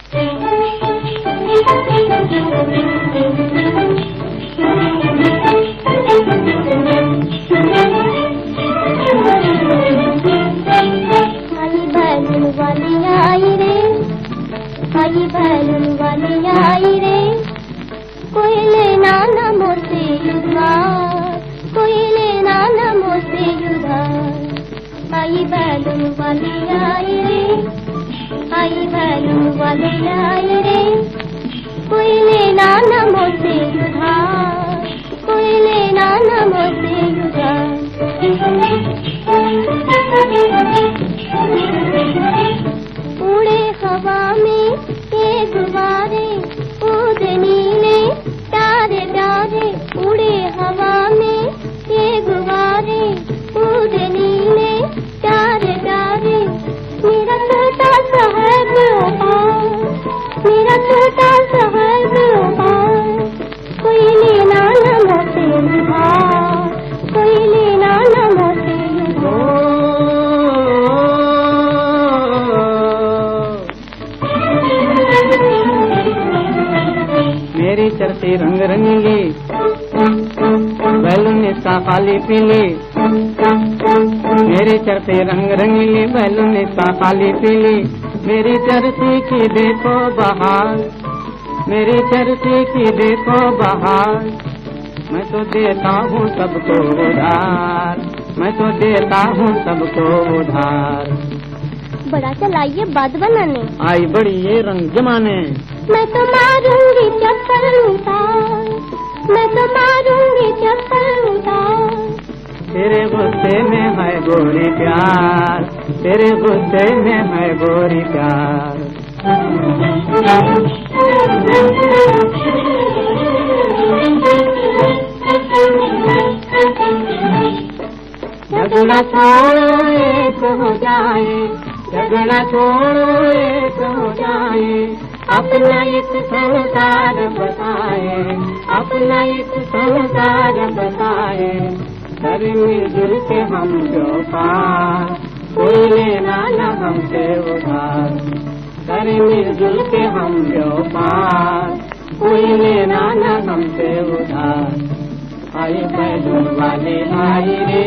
आई balloon वाली आई रे, कोई लेना न मोसे उधार, कोई लेना न मोसे उधार। आई बैलून वाली आई रे, आई बैलून वाली आई रे, कोई लेना न मोसे उधार, कोई लेना न मोसे उधार। उड़े हवा में ये गुब्बारे, उड़ नीले प्यारे प्यारे, उड़े हवा में ये गुब्बारे, उड़ नीले प्यारे प्यारे। मेरा छोटा सा है व्यापार, मेरा छोटा सा है व्यापार, कोई लेना न मोसे उधार, कोई लेना न मोसे उधार। मेरी चरती रंग रंगीली, बैलून इसका खाली पीली। मेरी चरती रंग रंगीली, बैलून इसका खाली पीली। मेरी चरती की देखो बहार, मेरी चरती की देखो बहार। मैं तो देता हूँ सबको उधार, मैं तो देता हूँ सबको उधार। बड़ा चलाइए बात बनाने, आई बड़ी ये रंग जमाने। मैं तो मारूंगी चक्कर उतार, मैं तो मारूंगी चक्कर उतार। तेरे गुस्से में है गोरी प्यार, तेरे गुस्से में है गोरी प्यार। झगड़ा छोड़ो एक हो जाए, झगड़ा छोड़ो एक हो जाए। अपना एक संसार बताए, अपना एक संसार बताए। कर मिलजुल के हम जो पार, कोई लेना न हमसे उधार। कर मिलजुल के हम जो पार, कोई लेना न हमसे उधार। आई बैलून वाली आई रे,